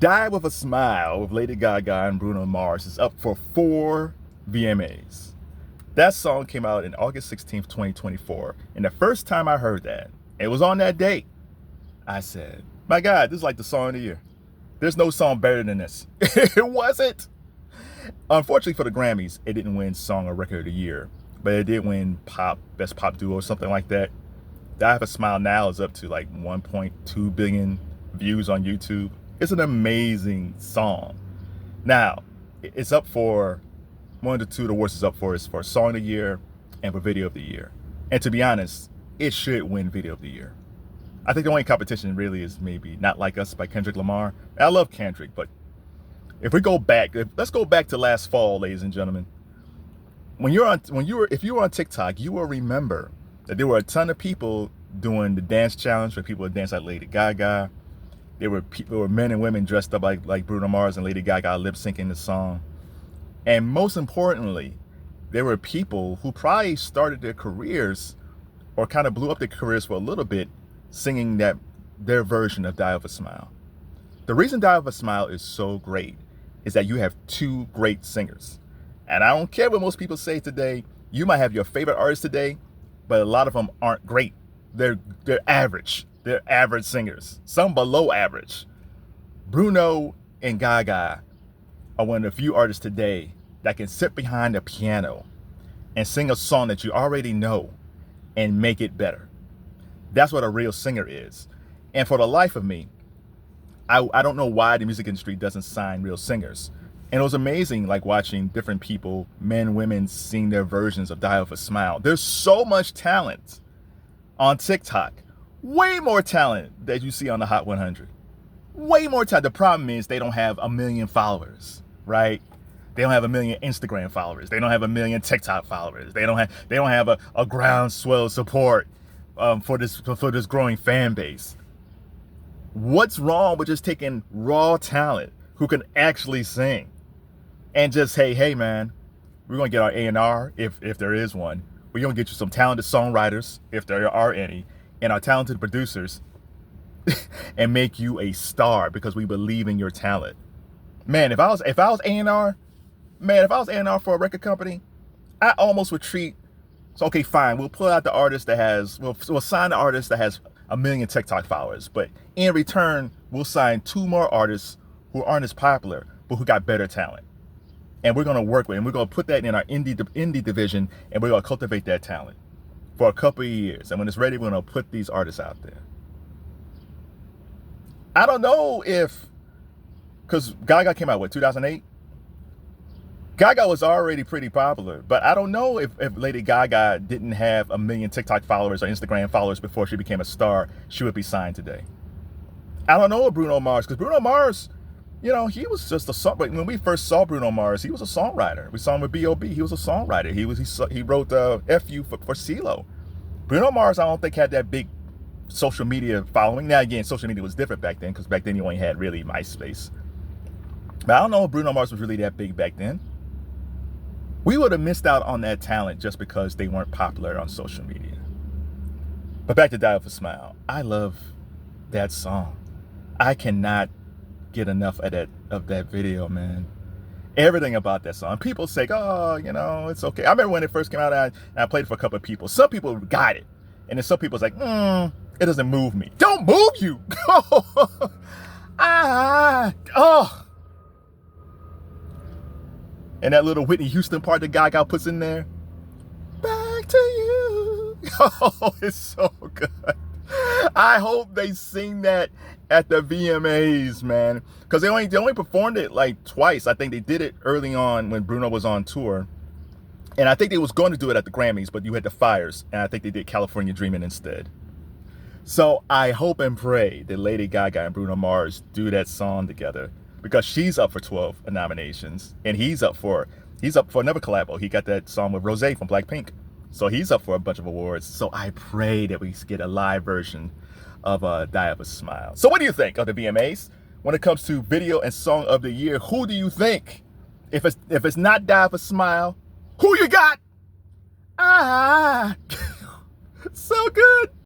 Die with a Smile with Lady Gaga and Bruno Mars is up for 4 VMAs. That song came out in August 16th, 2024. And the first time I heard that, it was on that date, I said, my God, this is like the song of the year. There's no song better than this. It wasn't. Unfortunately for the Grammys, it didn't win Song or Record of the Year, but it did win Best Pop Duo or something like that. Die with a Smile now is up to like 1.2 billion views on YouTube. It's an amazing song. Now, it's up for one of the two awards is up for is for Song of the Year and for Video of the Year. And to be honest, it should win Video of the Year. I think the only competition really is maybe Not Like Us by Kendrick Lamar. I love Kendrick, but if we go back, let's go back to last fall, ladies and gentlemen. If you were on TikTok, you will remember that there were a ton of people doing the dance challenge where people would dance like Lady Gaga. There were men and women dressed up like Bruno Mars and Lady Gaga lip syncing the song. And most importantly, there were people who probably started their careers or kind of blew up their careers for a little bit singing their version of Die with a Smile. The reason Die with a Smile is so great is that you have two great singers. And I don't care what most people say today. You might have your favorite artist today, but a lot of them aren't great. They're average. They're average singers, some below average. Bruno and Gaga are one of the few artists today that can sit behind a piano and sing a song that you already know and make it better. That's what a real singer is. And for the life of me, I don't know why the music industry doesn't sign real singers. And it was amazing, like watching different people, men, women, sing their versions of Die with a Smile. There's so much talent on TikTok. Way more talent that you see on the Hot 100. Way more talent. The problem is they don't have 1 million followers, right? They don't have 1 million Instagram followers. They don't have 1 million TikTok followers. They don't have a groundswell support for this growing fan base. What's wrong with just taking raw talent who can actually sing and just hey man, we're gonna get our A&R if there is one. We're gonna get you some talented songwriters if there are any, and our talented producers, and make you a star because we believe in your talent. Man, if I was A&R, man, if I was A&R for a record company, I almost would treat. So okay, fine, we'll pull out the artist that has, we'll sign the artist that has 1 million TikTok followers, but in return, we'll sign 2 more artists who aren't as popular, but who got better talent. And we're gonna work with, and we're gonna put that in our indie division, and we're gonna cultivate that talent for a couple of years. And when it's ready, we're gonna put these artists out there. I don't know if, because Gaga came out, what, 2008? Gaga was already pretty popular, but I don't know if Lady Gaga didn't have 1 million TikTok followers or Instagram followers before she became a star, she would be signed today. I don't know Bruno Mars, because Bruno Mars, you know, he was just a songwriter. When we first saw Bruno Mars, he was a songwriter. We saw him with B.O.B. He was a songwriter. He wrote F.U. for CeeLo. Bruno Mars, I don't think had that big social media following. Now again, social media was different back then, because back then you only had really MySpace. But I don't know if Bruno Mars was really that big back then. We would have missed out on that talent just because they weren't popular on social media. But back to Die with a Smile. I love that song. I cannot get enough of that video, man. Everything about that song. People say, oh, you know, it's okay. I remember when it first came out, I played it for a couple of people. Some people got it. And then some people's like, it doesn't move me. Don't move you. Oh. And that little Whitney Houston part that Gaga puts in there. Back to you. Oh, it's so good. I hope they sing that at the VMAs, man. Because they only performed it like twice. I think they did it early on when Bruno was on tour. And I think they was going to do it at the Grammys, but you had the fires. And I think they did California Dreamin' instead. So I hope and pray that Lady Gaga and Bruno Mars do that song together. Because she's up for 12 nominations, and he's up for another collabo. He got that song with Rosé from Blackpink, so he's up for a bunch of awards. So I pray that we get a live version of Die with a Smile. So what do you think of the VMAs when it comes to Video and Song of the Year? Who do you think? If it's not Die with a Smile, who you got? So good.